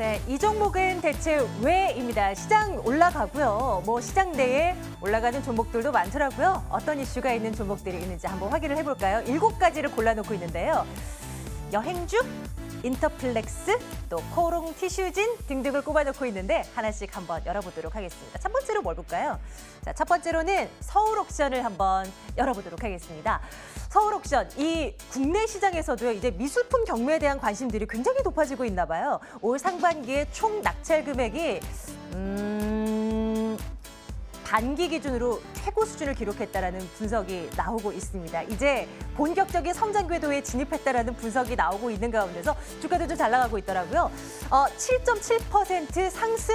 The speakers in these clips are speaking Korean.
네, 이 종목은 대체 왜입니다. 시장 올라가고요. 시장 내에 올라가는 종목들도 많더라고요. 어떤 이슈가 있는 종목들이 있는지 한번 확인을 해볼까요? 7가지를 골라놓고 있는데요. 여행주, 인터플렉스, 또 코롱 티슈진 등등을 꼽아놓고 있는데 하나씩 한번 열어보도록 하겠습니다. 첫 번째로 뭘 볼까요? 자, 첫 번째로는 서울옥션을 한번 열어보도록 하겠습니다. 서울옥션, 이 국내 시장에서도 이제 미술품 경매에 대한 관심들이 굉장히 높아지고 있나 봐요. 올 상반기에 총 낙찰 금액이 반기 기준으로 최고 수준을 기록했다라는 분석이 나오고 있습니다. 이제 본격적인 성장 궤도에 진입했다라는 분석이 나오고 있는 가운데서 주가도 좀 잘 나가고 있더라고요. 7.7% 상승.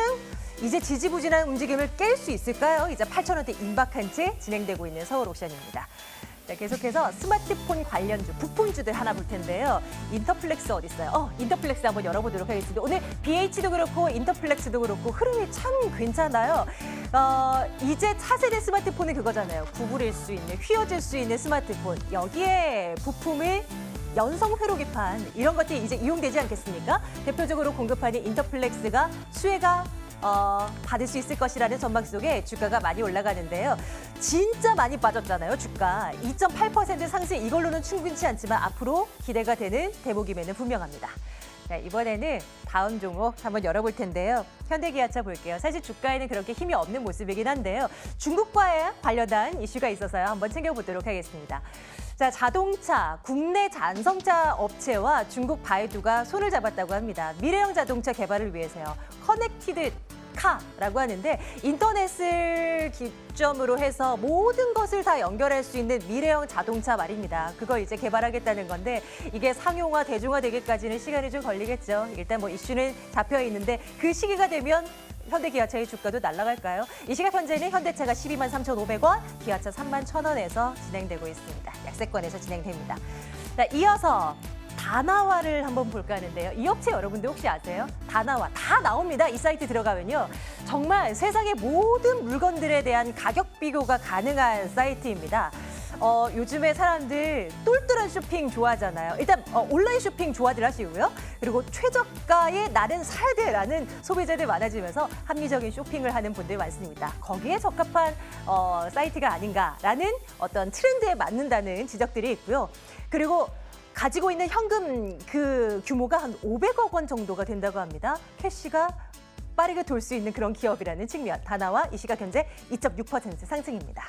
이제 지지부진한 움직임을 깰 수 있을까요? 이제 8,000원대 임박한 채 진행되고 있는 서울옥션입니다. 자, 계속해서 스마트폰 관련주, 부품주들 하나 볼 텐데요. 인터플렉스 어디 있어요? 인터플렉스 한번 열어보도록 하겠습니다. 오늘 BH도 그렇고 인터플렉스도 그렇고 흐름이 참 괜찮아요. 이제 차세대 스마트폰은 그거잖아요. 구부릴 수 있는, 휘어질 수 있는 스마트폰. 여기에 부품을 연성 회로기판 이런 것들이 이제 이용되지 않겠습니까? 대표적으로 공급하는 인터플렉스가 수혜가 받을 수 있을 것이라는 전망 속에 주가가 많이 올라가는데요. 진짜 많이 빠졌잖아요, 주가. 2.8% 상승, 이걸로는 충분치 않지만 앞으로 기대가 되는 대목임에는 분명합니다. 자, 이번에는 다음 종목 한번 열어볼 텐데요. 현대기아차 볼게요. 사실 주가에는 그렇게 힘이 없는 모습이긴 한데요. 중국과의 관련한 이슈가 있어서요. 한번 챙겨보도록 하겠습니다. 자, 자동차, 국내 잔성차 업체와 중국 바이두가 손을 잡았다고 합니다. 미래형 자동차 개발을 위해서요. 커넥티드 카라고 하는데 인터넷을 기점으로 해서 모든 것을 다 연결할 수 있는 미래형 자동차 말입니다. 그걸 이제 개발하겠다는 건데 이게 상용화, 대중화되기까지는 시간이 좀 걸리겠죠. 일단 이슈는 잡혀 있는데 그 시기가 되면 현대기아차의 주가도 날아갈까요? 이 시각 현재는 현대차가 12만 3,500원, 기아차 3만 1,000원에서 진행되고 있습니다. 약세권에서 진행됩니다. 자, 이어서 다나와를 한번 볼까 하는데요. 이 업체 여러분들 혹시 아세요? 다나와 다 나옵니다. 이 사이트 들어가면요. 정말 세상의 모든 물건들에 대한 가격 비교가 가능한 사이트입니다. 요즘에 사람들 똘똘한 쇼핑 좋아하잖아요. 일단 온라인 쇼핑 좋아들 하시고요. 그리고 최저가에 나는 사야 돼라는 소비자들 많아지면서 합리적인 쇼핑을 하는 분들 많습니다. 거기에 적합한 사이트가 아닌가라는 어떤 트렌드에 맞는다는 지적들이 있고요. 그리고 가지고 있는 현금 그 규모가 한 500억 원 정도가 된다고 합니다. 캐시가 빠르게 돌 수 있는 그런 기업이라는 측면. 다나와 이 시각 현재 2.6% 상승입니다.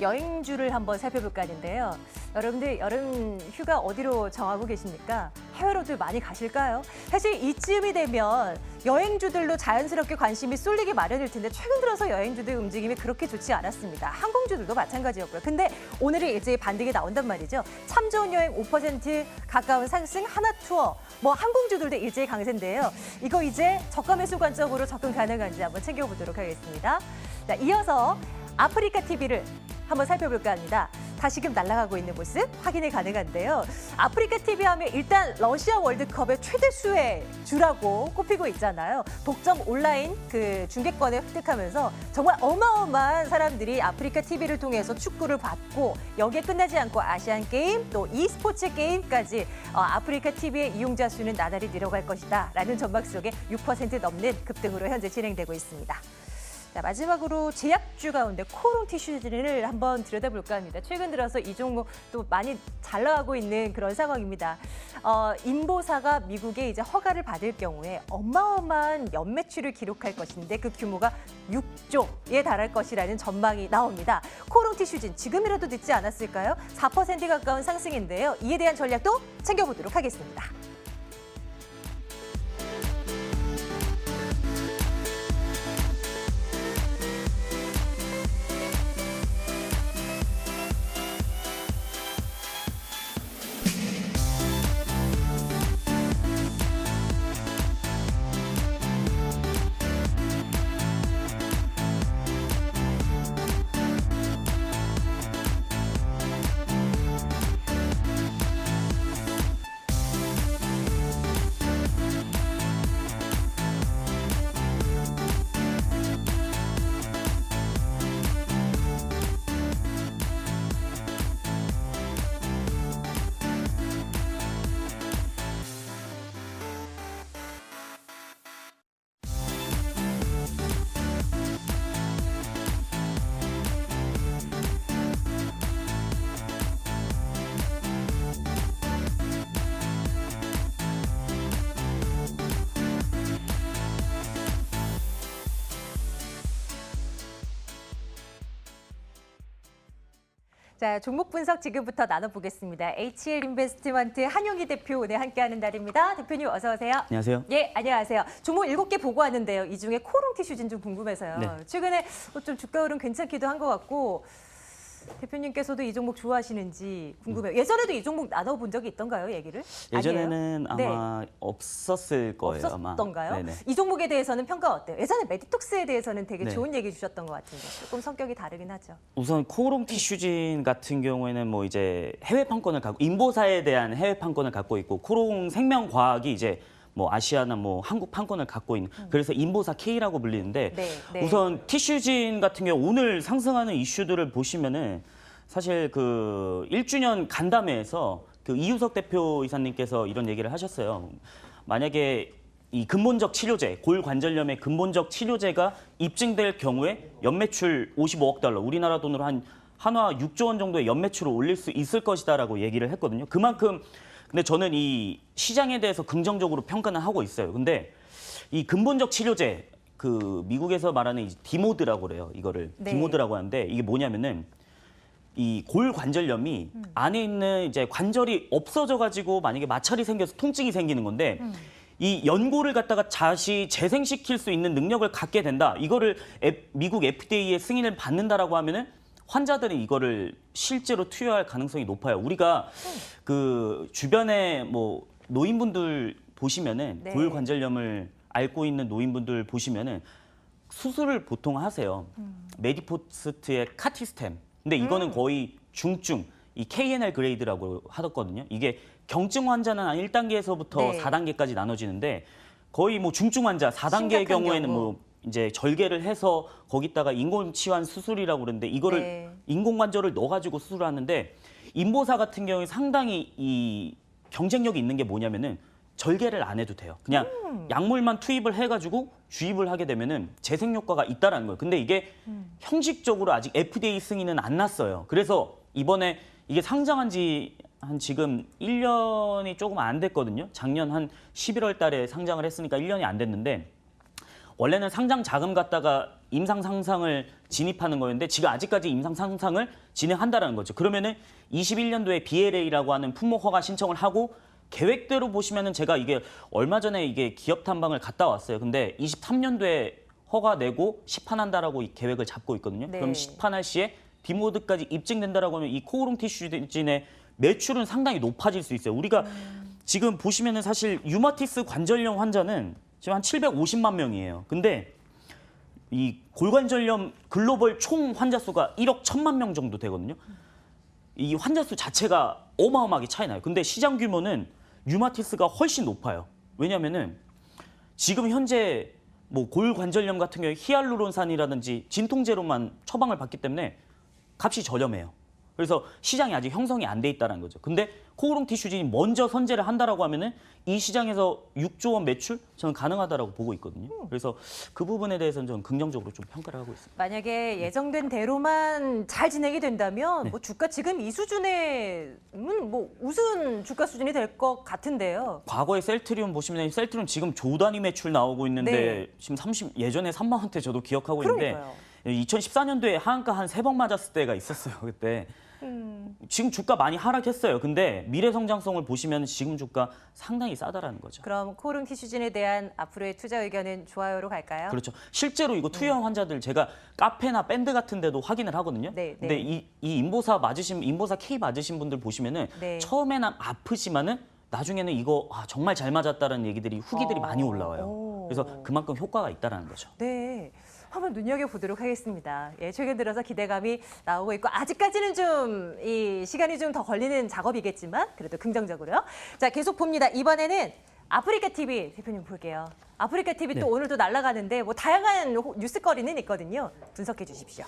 여행주를 한번 살펴볼까 하는데요. 여러분들 여름 휴가 어디로 정하고 계십니까? 해외로들 많이 가실까요? 사실 이쯤이 되면 여행주들로 자연스럽게 관심이 쏠리기 마련일 텐데 최근 들어서 여행주들 움직임이 그렇게 좋지 않았습니다. 항공주들도 마찬가지였고요. 근데 오늘이 일제히 반등이 나온단 말이죠. 참 좋은 여행 5% 가까운 상승, 하나투어, 항공주들도 일제히 강세인데요. 이거 이제 저가 매수 관점으로 접근 가능한지 한번 챙겨보도록 하겠습니다. 자, 이어서 아프리카 TV를 한번 살펴볼까 합니다. 다시금 날아가고 있는 모습 확인이 가능한데요. 아프리카 TV 하면 일단 러시아 월드컵의 최대 수혜 주라고 꼽히고 있잖아요. 독점 온라인 그 중계권을 획득하면서 정말 어마어마한 사람들이 아프리카 TV를 통해서 축구를 봤고 여기에 끝나지 않고 아시안 게임 또 e스포츠 게임까지 아프리카 TV의 이용자 수는 나날이 늘어갈 것이다 라는 전망 속에 6% 넘는 급등으로 현재 진행되고 있습니다. 자, 마지막으로 제약주 가운데 코롱 티슈진을 한번 들여다볼까 합니다. 최근 들어서 이 종목 또 많이 잘 나가고 있는 그런 상황입니다. 인보사가 미국에 이제 허가를 받을 경우에 어마어마한 연매출을 기록할 것인데 그 규모가 6조에 달할 것이라는 전망이 나옵니다. 코롱 티슈진 지금이라도 늦지 않았을까요? 4% 가까운 상승인데요. 이에 대한 전략도 챙겨보도록 하겠습니다. 자, 종목 분석 지금부터 나눠보겠습니다. HL 인베스트먼트 한용희 대표 오늘 함께하는 날입니다. 대표님 어서 오세요. 안녕하세요. 예, 안녕하세요. 종목 7개 보고 왔는데요. 이 중에 코롱 티슈진 좀 궁금해서요. 네. 최근에 좀 주가 흐름 괜찮기도 한 것 같고 대표님께서도 이 종목 좋아하시는지 궁금해요. 예전에도 이 종목 나눠본 적이 있던가요, 얘기를? 예전에는 아니에요? 아마 없었을 거예요. 없었던가요? 아마. 네네. 이 종목에 대해서는 평가 어때요? 예전에 메디톡스에 대해서는 되게 네. 좋은 얘기 주셨던 것 같은데 조금 성격이 다르긴 하죠. 우선 코오롱 티슈진 같은 경우에는 뭐 이제 해외 판권을 갖고 인보사에 대한 해외 판권을 갖고 있고 코오롱 생명과학이 이제 뭐 아시아나 뭐 한국 판권을 갖고 있는 그래서 인보사 K라고 불리는데 네, 네. 우선 티슈진 같은 경우 오늘 상승하는 이슈들을 보시면은 사실 그 1주년 간담회에서 그 이유석 대표이사님께서 이런 얘기를 하셨어요. 만약에 이 근본적 치료제, 골관절염의 근본적 치료제가 입증될 경우에 연매출 55억 달러, 우리나라 돈으로 한 한화 6조 원 정도의 연매출을 올릴 수 있을 것이다라고 얘기를 했거든요. 그만큼 근데 저는 이 시장에 대해서 긍정적으로 평가는 하고 있어요. 근데 이 근본적 치료제, 그 미국에서 말하는 이 디모드라고 그래요. 이거를 네. 디모드라고 하는데 이게 뭐냐면은 이 골관절염이 안에 있는 이제 관절이 없어져 가지고 만약에 마찰이 생겨서 통증이 생기는 건데 이 연골을 갖다가 다시 재생시킬 수 있는 능력을 갖게 된다. 이거를 미국 FDA의 승인을 받는다라고 하면은 환자들은 이거를 실제로 투여할 가능성이 높아요. 우리가 그 주변에 뭐 노인분들 보시면은 네. 골관절염을 앓고 있는 노인분들 보시면은 수술을 보통 하세요. 메디포스트의 카티스템. 근데 이거는 거의 중증, 이 KNL 그레이드라고 하거든요. 이게 경증 환자는 한 1단계에서부터 네. 4단계까지 나눠지는데 거의 뭐 중증 환자 4단계의 심각한 경우에는 경우. 뭐 이제 절개를 해서 거기다가 인공치환 수술이라고 그러는데 이거를 네. 인공관절을 넣어가지고 수술하는데 인보사 같은 경우에 상당히 이 경쟁력이 있는 게 뭐냐면은 절개를 안 해도 돼요. 그냥 약물만 투입을 해가지고 주입을 하게 되면은 재생 효과가 있다라는 거예요. 근데 이게 형식적으로 아직 FDA 승인은 안 났어요. 그래서 이번에 이게 상장한 지 한 지금 1년이 조금 안 됐거든요. 작년 한 11월 달에 상장을 했으니까 1년이 안 됐는데 원래는 상장 자금 갖다가 임상 상상을 진입하는 거였는데 지금 아직까지 임상 상상을 진행한다라는 거죠. 그러면은 21년도에 BLA라고 하는 품목 허가 신청을 하고 계획대로 보시면은 제가 이게 얼마 전에 이게 기업 탐방을 갔다 왔어요. 근데 23년도에 허가 내고 시판한다라고 이 계획을 잡고 있거든요. 네. 그럼 시판할 시에 디모드까지 입증된다라고 하면 이 코오롱 티슈진의 매출은 상당히 높아질 수 있어요. 우리가 지금 보시면은 사실 유마티스 관절염 환자는 지금 한 750만 명이에요. 근데 이 골관절염 글로벌 총 환자 수가 1억 1천만 명 정도 되거든요. 이 환자 수 자체가 어마어마하게 차이 나요. 근데 시장 규모는 유마티스가 훨씬 높아요. 왜냐면은 지금 현재 뭐 골관절염 같은 경우에 히알루론산이라든지 진통제로만 처방을 받기 때문에 값이 저렴해요. 그래서 시장이 아직 형성이 안 돼 있다는 거죠. 근데 코오롱 티슈진이 먼저 선제를 한다라고 하면은 이 시장에서 6조 원 매출 저는 가능하다라고 보고 있거든요. 그래서 그 부분에 대해서는 저는 긍정적으로 좀 평가를 하고 있습니다. 만약에 예정된 대로만 잘 진행이 된다면 네. 뭐 주가 지금 이 수준에는 뭐 우승 주가 수준이 될 것 같은데요. 과거에 셀트리온 보시면 셀트리온 지금 조 단위 매출 나오고 있는데 네. 지금 예전에 3만 원대 저도 기억하고 있는데 그러니까요. 2014년도에 하한가 한 3번 맞았을 때가 있었어요. 그때. 지금 주가 많이 하락했어요. 근데 미래 성장성을 보시면 지금 주가 상당히 싸다라는 거죠. 그럼 코오롱 티슈진에 대한 앞으로의 투자 의견은 좋아요로 갈까요? 그렇죠. 실제로 이거 투여한 환자들 제가 카페나 밴드 같은 데도 확인을 하거든요. 네, 근데 네. 이 인보사 K 맞으신 분들 보시면은 네. 처음에는 아프지만은 나중에는 이거 정말 잘 맞았다라는 얘기들이 후기들이 많이 올라와요. 오. 그래서 그만큼 효과가 있다라는 거죠. 네. 한번 눈여겨보도록 하겠습니다. 예, 최근 들어서 기대감이 나오고 있고 아직까지는 좀 이 시간이 좀 더 걸리는 작업이겠지만 그래도 긍정적으로요. 자, 계속 봅니다. 이번에는 아프리카 TV 대표님 볼게요. 아프리카 TV 또 네. 오늘도 날아가는데 뭐 다양한 뉴스거리는 있거든요. 분석해 주십시오.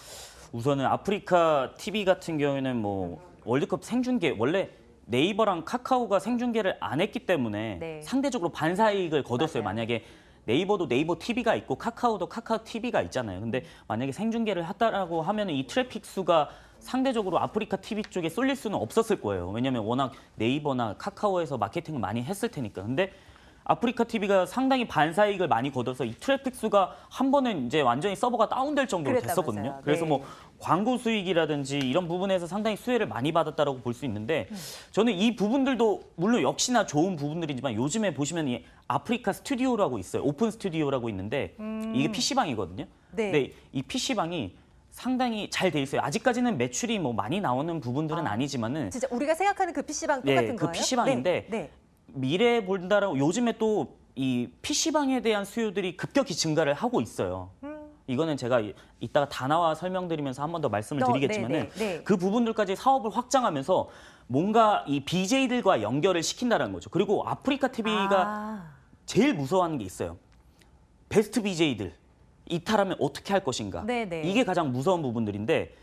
우선은 아프리카 TV 같은 경우에는 뭐 월드컵 생중계 원래 네이버랑 카카오가 생중계를 안 했기 때문에 네. 상대적으로 반사이익을 거뒀어요. 맞아요. 만약에 네이버도 네이버 TV가 있고 카카오도 카카오 TV가 있잖아요. 근데 만약에 생중계를 했다라고 하면 이 트래픽 수가 상대적으로 아프리카 TV 쪽에 쏠릴 수는 없었을 거예요. 왜냐하면 워낙 네이버나 카카오에서 마케팅을 많이 했을 테니까. 근데 아프리카 TV가 상당히 반사이익을 많이 거둬서 이 트래픽 수가 한 번은 이제 완전히 서버가 다운될 정도로 됐었거든요. 그랬다면서요. 그래서 네. 뭐 광고 수익이라든지 이런 부분에서 상당히 수혜를 많이 받았다라고 볼 수 있는데 저는 이 부분들도 물론 역시나 좋은 부분들이지만 요즘에 보시면 이 아프리카 스튜디오라고 있어요. 오픈 스튜디오라고 있는데 이게 PC방이거든요. 네. 근데 이 PC방이 상당히 잘 돼 있어요. 아직까지는 매출이 뭐 많이 나오는 부분들은 아니지만은 진짜 우리가 생각하는 그 PC방 똑같은 그 거예요? PC방인데 네. 미래에 본다라고 요즘에 또 이 PC방에 대한 수요들이 급격히 증가를 하고 있어요. 이거는 제가 이따가 다나와 설명드리면서 한 번 더 말씀을 드리겠지만은 네. 그 부분들까지 사업을 확장하면서 뭔가 이 BJ들과 연결을 시킨다는 거죠. 그리고 아프리카 TV가 제일 무서워하는 게 있어요. 베스트 BJ들 이탈하면 어떻게 할 것인가. 네네. 이게 가장 무서운 부분들인데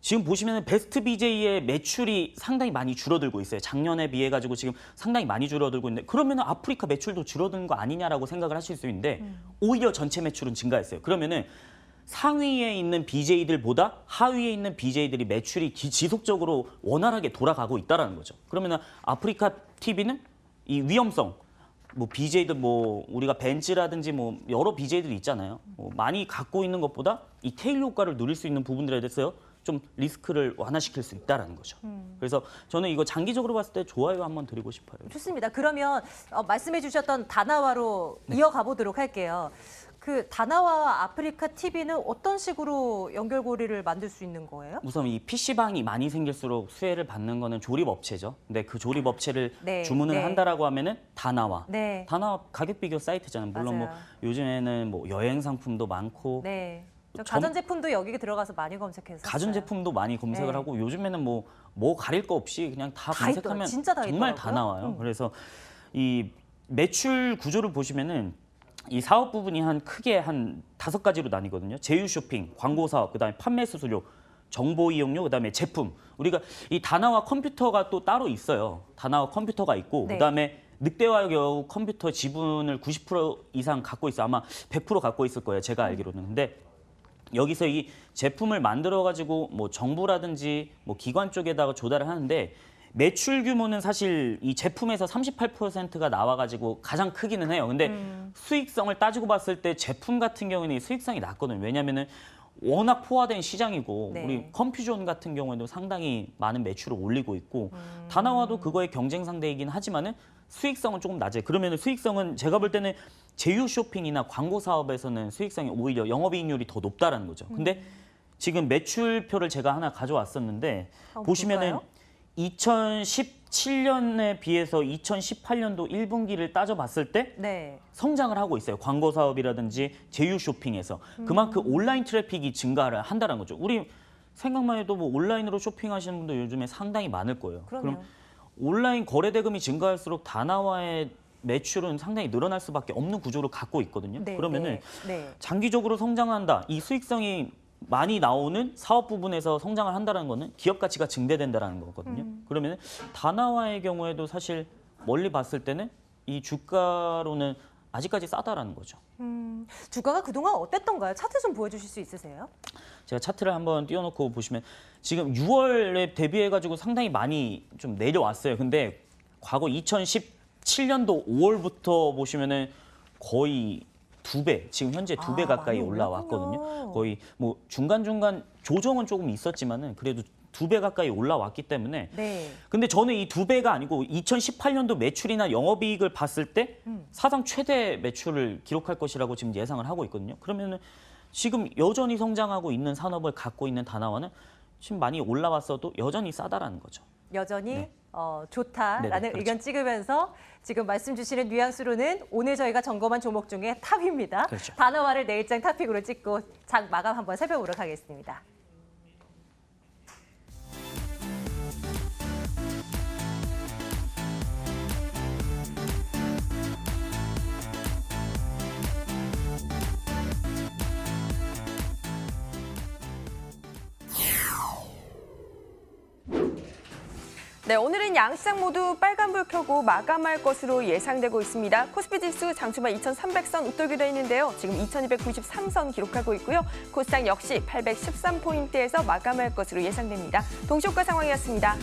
지금 보시면 베스트 BJ의 매출이 상당히 많이 줄어들고 있어요. 작년에 비해 가지고 지금 상당히 많이 줄어들고 있는데 그러면 아프리카 매출도 줄어드는 거 아니냐라고 생각을 하실 수 있는데 오히려 전체 매출은 증가했어요. 그러면은 상위에 있는 BJ들보다 하위에 있는 BJ들이 매출이 지속적으로 원활하게 돌아가고 있다는 거죠. 그러면 아프리카 TV는 이 위험성, 뭐 BJ들 뭐 우리가 벤츠라든지 뭐 여러 BJ들이 있잖아요. 뭐 많이 갖고 있는 것보다 이 테일 효과를 누릴 수 있는 부분들에 대해서 좀 리스크를 완화시킬 수 있다는 거죠. 그래서 저는 이거 장기적으로 봤을 때 좋아요 한번 드리고 싶어요. 좋습니다. 그러면 말씀해 주셨던 다나와로 이어가 보도록 할게요. 그 다나와 아프리카 TV는 어떤 식으로 연결고리를 만들 수 있는 거예요? 우선 이 PC방이 많이 생길수록 수혜를 받는 거는 조립업체죠. 근데 그 조립업체를 네, 주문을 네. 한다라고 하면은 다나와. 네. 다나와 가격 비교 사이트잖아요. 물론 맞아요. 뭐 요즘에는 뭐 여행 상품도 많고 네. 저 점- 가전제품도 여기 들어가서 많이 검색했어요. 가전제품도 많이 검색을 네. 하고 요즘에는 뭐 가릴 거 없이 그냥 다 다 검색하면 있더라고요. 진짜 다 정말 다 있더라고요. 나와요. 그래서 이 매출 구조를 보시면은 이 사업 부분이 크게 한 5가지로 나뉘거든요. 제휴 쇼핑, 광고 사업, 그다음에 판매 수수료, 정보 이용료, 그다음에 제품. 우리가 이 다나와 컴퓨터가 또 따로 있어요. 다나와 컴퓨터가 있고 네. 그다음에 늑대와 겨우 컴퓨터 지분을 90% 이상 갖고 있어. 아마 100% 갖고 있을 거예요. 제가 알기로는. 근데 여기서 이 제품을 만들어 가지고 뭐 정부라든지 뭐 기관 쪽에다가 조달을 하는데 매출 규모는 사실 이 제품에서 38%가 나와 가지고 가장 크기는 해요. 근데 수익성을 따지고 봤을 때 제품 같은 경우는 수익성이 낮거든요. 왜냐면은 워낙 포화된 시장이고 네. 우리 컴퓨전 같은 경우에도 상당히 많은 매출을 올리고 있고 다나와도 그거의 경쟁 상대이긴 하지만은 수익성은 조금 낮아요. 그러면 수익성은 제가 볼 때는 제휴 쇼핑이나 광고 사업에서는 수익성이 오히려 영업이익률이 더 높다라는 거죠. 근데 지금 매출표를 제가 하나 가져왔었는데 보시면은 볼까요? 2017년에 비해서 2018년도 1분기를 따져봤을 때 네. 성장을 하고 있어요. 광고 사업이라든지 제휴 쇼핑에서 그만큼 온라인 트래픽이 증가를 한다는 거죠. 우리 생각만 해도 뭐 온라인으로 쇼핑하시는 분들 요즘에 상당히 많을 거예요. 그럼요. 그럼 온라인 거래 대금이 증가할수록 다나와의 매출은 상당히 늘어날 수밖에 없는 구조를 갖고 있거든요. 네. 그러면은 네. 장기적으로 성장한다. 이 수익성이 많이 나오는 사업 부분에서 성장을 한다는 거는 기업 가치가 증대된다는 거거든요. 그러면 다나와의 경우에도 사실 멀리 봤을 때는 이 주가로는 아직까지 싸다라는 거죠. 주가가 그동안 어땠던가요? 차트 좀 보여주실 수 있으세요? 제가 차트를 한번 띄워놓고 보시면 지금 6월에 대비해가지고 상당히 많이 좀 내려왔어요. 근데 과거 2017년도 5월부터 보시면은 거의 2배, 지금 현재 2배 가까이 많이 올라왔거든요. 올랐군요. 거의 뭐 중간중간 조정은 조금 있었지만은 그래도 2배 가까이 올라왔기 때문에 네. 근데 저는 이 2배가 아니고 2018년도 매출이나 영업이익을 봤을 때 사상 최대 매출을 기록할 것이라고 지금 예상을 하고 있거든요. 그러면은 지금 여전히 성장하고 있는 산업을 갖고 있는 다나와는 지금 많이 올라왔어도 여전히 싸다라는 거죠. 여전히 네. 좋다라는 네네, 그렇죠. 의견 찍으면서 지금 말씀 주시는 뉘앙스로는 오늘 저희가 점검한 종목 중에 탑입니다. 그렇죠. 다나와를 내일장 탑픽으로 찍고 장 마감 한번 살펴보도록 하겠습니다. 네, 오늘은 양시장 모두 빨간불 켜고 마감할 것으로 예상되고 있습니다. 코스피 지수 장초반 2,300선 웃돌기로 했는데요. 지금 2,293선 기록하고 있고요. 코스닥 역시 813포인트에서 마감할 것으로 예상됩니다. 동시효과 상황이었습니다.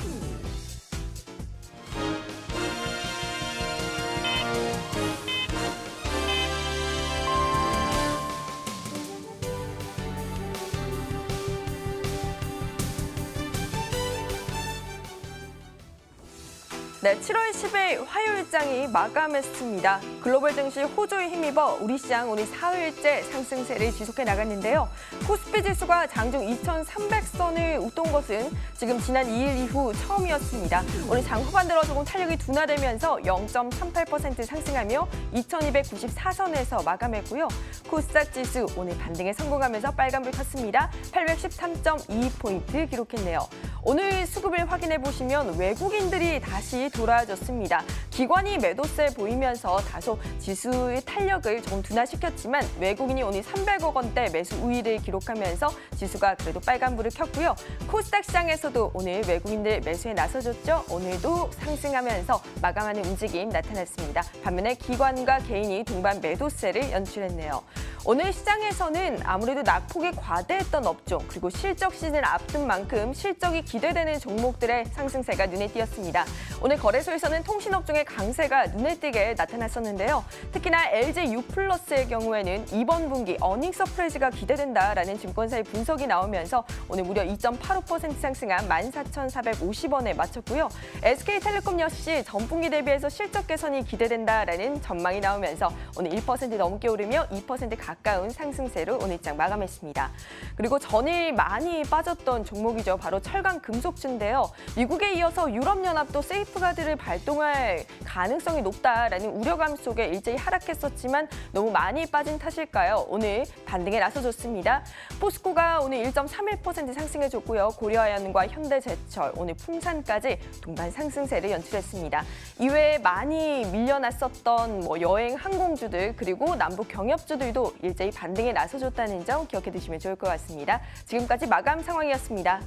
네, 7월 10일 화요일장이 마감했습니다. 글로벌 증시 호조에 힘입어 우리 시장 오늘 사흘째 상승세를 지속해 나갔는데요. 코스피 지수가 장중 2,300선을 웃돈 것은 지금 지난 2일 이후 처음이었습니다. 오늘 장 후반 들어 조금 탄력이 둔화되면서 0.38% 상승하며 2,294선에서 마감했고요. 코스닥 지수 오늘 반등에 성공하면서 빨간불 켰습니다. 813.2포인트 기록했네요. 오늘 수급을 확인해 보시면 외국인들이 다시 돌아졌습니다. 기관이 매도세 보이면서 다소 지수의 탄력을 조금 둔화시켰지만 외국인이 오늘 300억 원대 매수 우위를 기록하면서 지수가 그래도 빨간불을 켰고요. 코스닥 시장에서도 오늘 외국인들 매수에 나서줬죠. 오늘도 상승하면서 마감하는 움직임 나타났습니다. 반면에 기관과 개인이 동반 매도세를 연출했네요. 오늘 시장에서는 아무래도 낙폭이 과대했던 업종 그리고 실적 시즌을 앞둔 만큼 실적이 기대되는 종목들의 상승세가 눈에 띄었습니다. 오늘 거래소에서는 통신업종의 강세가 눈에 띄게 나타났었는데요. 특히나 LG유플러스의 경우에는 이번 분기 어닝 서프라이즈가 기대된다라는 증권사의 분석이 나오면서 오늘 무려 2.85% 상승한 14,450원에 마쳤고요. SK텔레콤 역시 전분기 대비해서 실적 개선이 기대된다라는 전망이 나오면서 오늘 1% 넘게 오르며 2% 가까운 상승세로 오늘 장 마감했습니다. 그리고 전일 많이 빠졌던 종목이죠. 바로 철강 금속주인데요. 미국에 이어서 유럽연합도 세이프가드를 발동할 가능성이 높다라는 우려감 속에 일제히 하락했었지만 너무 많이 빠진 탓일까요? 오늘 반등에 나서줬습니다. 포스코가 오늘 1.31% 상승해줬고요. 고려아연과 현대제철, 오늘 풍산까지 동반 상승세를 연출했습니다. 이외에 많이 밀려났었던 여행 항공주들 그리고 남북 경협주들도 일제히 반등에 나서줬다는 점 기억해 두시면 좋을 것 같습니다. 지금까지 마감 상황이었습니다.